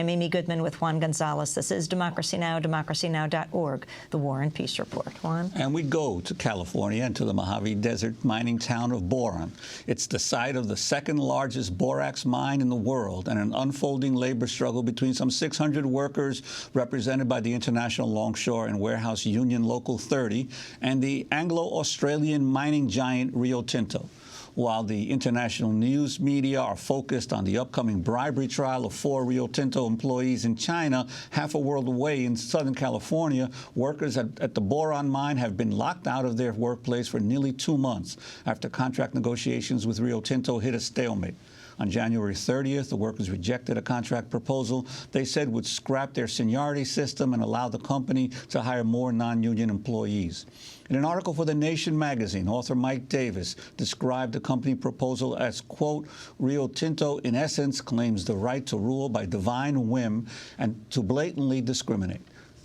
I'm Amy Goodman with Juan Gonzalez. This is Democracy Now!, democracynow.org, the War and Peace Report. Juan? And we go to California and to the Mojave Desert mining town of Boron. It's the site of the second largest borax mine in the world and an unfolding labor struggle between some 600 workers represented by the International Longshore and Warehouse Union Local 30 and the Anglo-Australian mining giant Rio Tinto. While the international news media are focused on the upcoming bribery trial of 4 Rio Tinto employees in China, half a world away in Southern California, workers at the Boron mine have been locked out of their workplace for nearly 2 months after contract negotiations with Rio Tinto hit a stalemate. On January 30th, the workers rejected a contract proposal they said would scrap their seniority system and allow the company to hire more non-union employees. In an article for The Nation magazine, author Mike Davis described the company proposal as, quote, Rio Tinto, in essence, claims the right to rule by divine whim and to blatantly discriminate.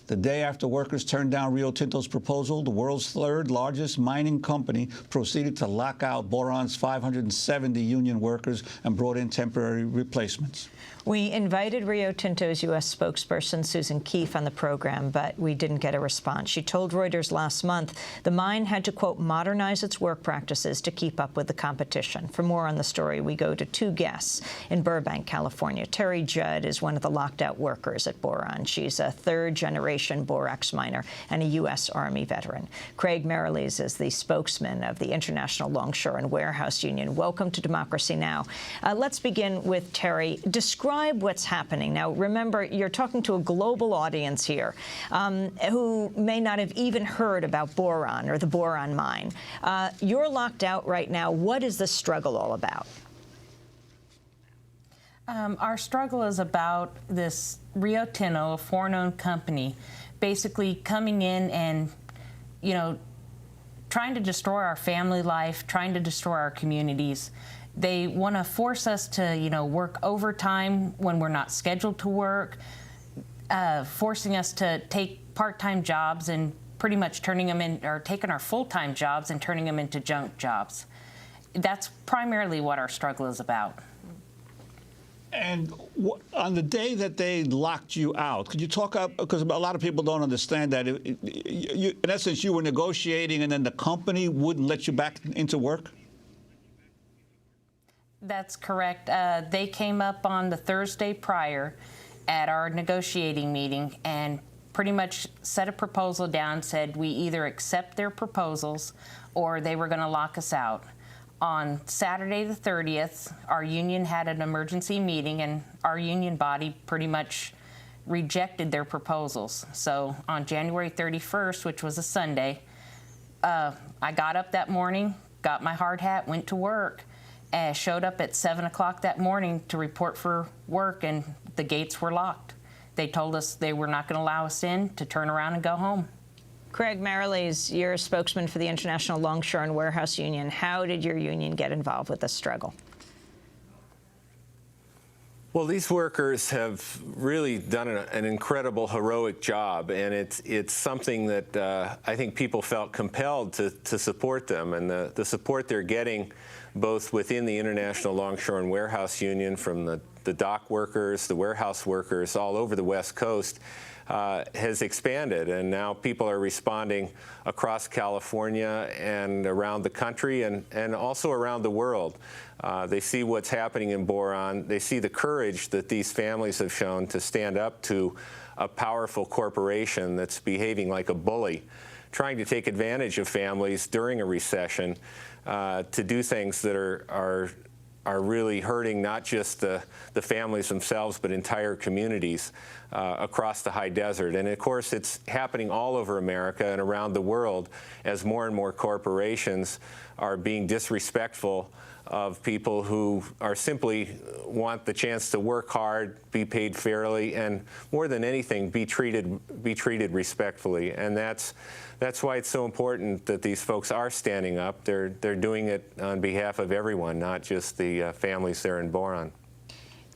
The day after workers turned down Rio Tinto's proposal, the world's third largest mining company proceeded to lock out Boron's 570 union workers and brought in temporary replacements. We invited Rio Tinto's U.S. spokesperson, Susan Keefe, on the program, but we didn't get a response. She told Reuters last month the mine had to, quote, modernize its work practices to keep up with the competition. For more on the story, we go to 2 guests in Burbank, California. Terry Judd is one of the locked-out workers at Boron. She's a third-generation borax miner and a U.S. Army veteran. Craig Merriles is the spokesman of the International Longshore and Warehouse Union. Welcome to Democracy Now! Let's begin with Terry. Describe what's happening. Now, remember, you're talking to a global audience here who may not have even heard about Boron or the Boron mine. You're locked out right now. What is this struggle all about? Our struggle is about this Rio Tinto, a foreign-owned company, basically coming in and, you know, trying to destroy our family life, trying to destroy our communities. They want to force us to, you know, work overtime when we're not scheduled to work, forcing us to take part-time jobs and pretty much turning them in, or taking our full-time jobs and turning them into junk jobs. That's primarily what our struggle is about. And on the day that they locked you out, could you talk up, because a lot of people don't understand that, in essence, you were negotiating and then the company wouldn't let you back into work? That's correct. They came up on the Thursday prior at our negotiating meeting and pretty much set a proposal down, said we either accept their proposals or they were going to lock us out. On Saturday the 30th, our union had an emergency meeting and our union body pretty much rejected their proposals. So on January 31st, which was a Sunday, I got up that morning, got my hard hat, went to work, and showed up at 7 o'clock that morning to report for work, and the gates were locked. They told us they were not going to allow us in, to turn around and go home. Craig Merriles, you're a spokesman for the International Longshore and Warehouse Union. How did your union get involved with this struggle? Well, these workers have really done an incredible, heroic job, and it's something that I think people felt compelled to support them, and the support they're getting both within the International Longshore and Warehouse Union from the dock workers, the warehouse workers all over the West Coast has expanded, and now people are responding across California and around the country and also around the world. They see what's happening in Boron. They see the courage that these families have shown to stand up to a powerful corporation that's behaving like a bully, trying to take advantage of families during a recession to do things that are really hurting not just the families themselves, but entire communities across the high desert. And of course, it's happening all over America and around the world as more and more corporations are being disrespectful of people who are simply want the chance to work hard, be paid fairly, and more than anything, be treated respectfully. And that's why it's so important that these folks are standing up. They're doing it on behalf of everyone, not just the families there in Boron.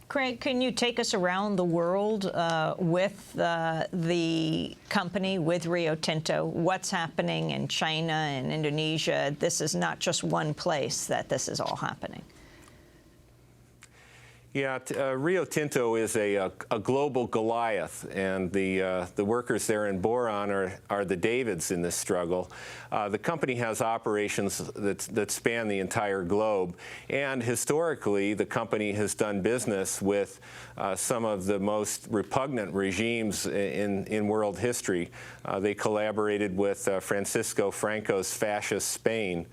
Craig, can you take us around the world with the company, with Rio Tinto? What's happening in China and Indonesia? This is not just one place that this is all happening. Yeah, Rio Tinto is a global Goliath, and the workers there in Boron are the Davids in this struggle. The company has operations that span the entire globe, and historically, the company has done business with some of the most repugnant regimes in world history. They collaborated with Francisco Franco's fascist Spain.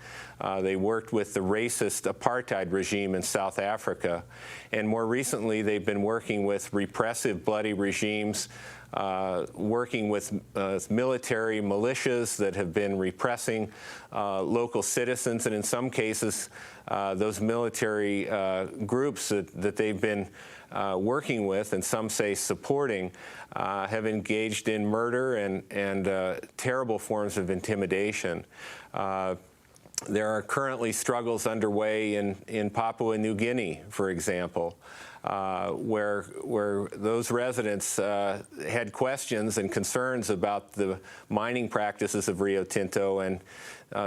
They worked with the racist apartheid regime in South Africa. And more recently, they've been working with repressive, bloody regimes, working with military militias that have been repressing local citizens, and in some cases, those military groups that they've been working with, and some say supporting, have engaged in murder and terrible forms of intimidation. There are currently struggles underway in Papua New Guinea, for example, where those residents had questions and concerns about the mining practices of Rio Tinto, and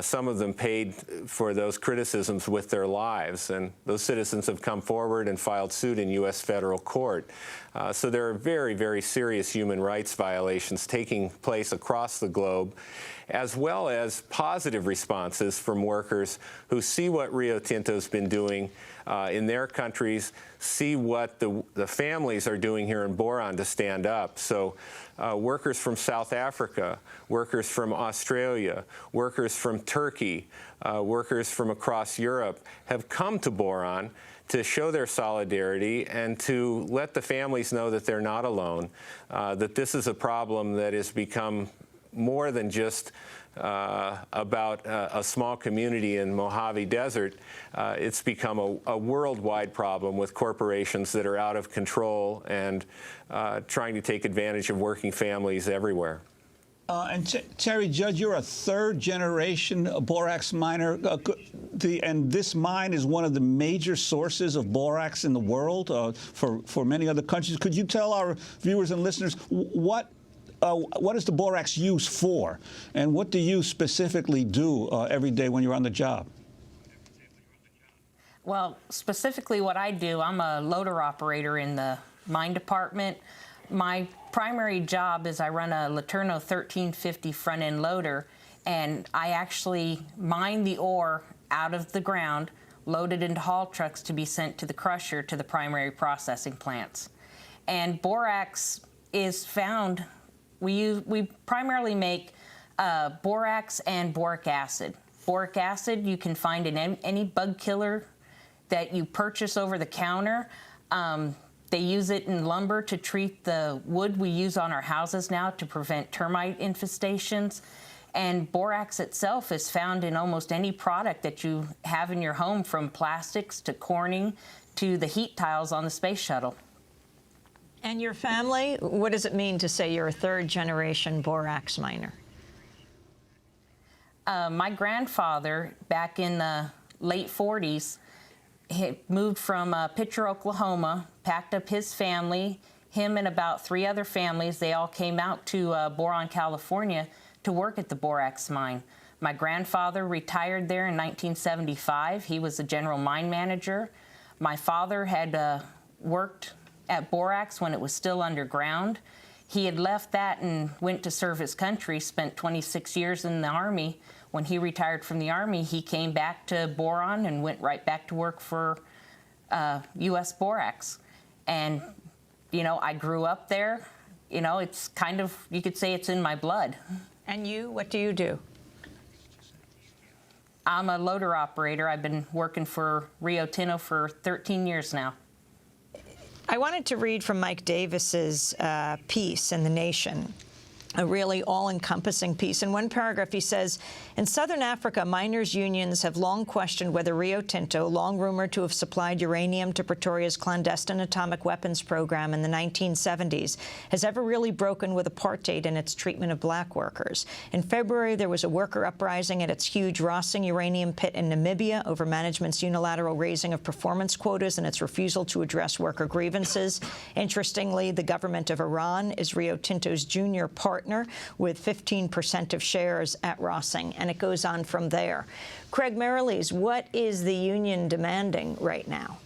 some of them paid for those criticisms with their lives. And those citizens have come forward and filed suit in U.S. federal court. So there are very, very serious human rights violations taking place across the globe, as well as positive responses from workers who see what Rio Tinto's been doing in their countries, see what the families are doing here in Boron to stand up. So workers from South Africa, workers from Australia, workers from Turkey, workers from across Europe have come to Boron to show their solidarity and to let the families know that they're not alone, that this is a problem that has become more than just about a small community in Mojave Desert. It's become a worldwide problem with corporations that are out of control and trying to take advantage of working families everywhere. And Terry Judge, you're a third-generation borax miner, and this mine is one of the major sources of borax in the world for many other countries. Could you tell our viewers and listeners what is the borax used for, and what do you specifically do every day when you're on the job? Well, specifically what I do, I'm a loader operator in the mine department. My primary job is I run a Laterno 1350 front-end loader, and I actually mine the ore out of the ground, load it into haul trucks to be sent to the crusher to the primary processing plants. And borax is found, we primarily make borax and boric acid. Boric acid you can find in any bug killer that you purchase over the counter. They use it in lumber to treat the wood we use on our houses now to prevent termite infestations. And borax itself is found in almost any product that you have in your home, from plastics to corning to the heat tiles on the space shuttle. And your family, what does it mean to say you're a third-generation borax miner? My grandfather, back in the late 40s, he moved from Pitcher, Oklahoma, packed up his family, him and about 3 other families. They all came out to Boron, California to work at the borax mine. My grandfather retired there in 1975. He was the general mine manager. My father had worked at borax when it was still underground. He had left that and went to serve his country, spent 26 years in the Army. When he retired from the Army, he came back to Boron and went right back to work for U.S. Borax. And, you know, I grew up there. You know, it's kind of, you could say it's in my blood. And you, what do you do? I'm a loader operator. I've been working for Rio Tinto for 13 years now. I wanted to read from Mike Davis's piece in The Nation, a really all-encompassing piece. In one paragraph, he says, in southern Africa, miners' unions have long questioned whether Rio Tinto, long rumored to have supplied uranium to Pretoria's clandestine atomic weapons program in the 1970s, has ever really broken with apartheid in its treatment of black workers. In February, there was a worker uprising at its huge Rossing uranium pit in Namibia over management's unilateral raising of performance quotas and its refusal to address worker grievances. Interestingly, the government of Iran is Rio Tinto's junior partner, with 15% of shares at Rossing, and it goes on from there. Craig Merrilees, what is the union demanding right now?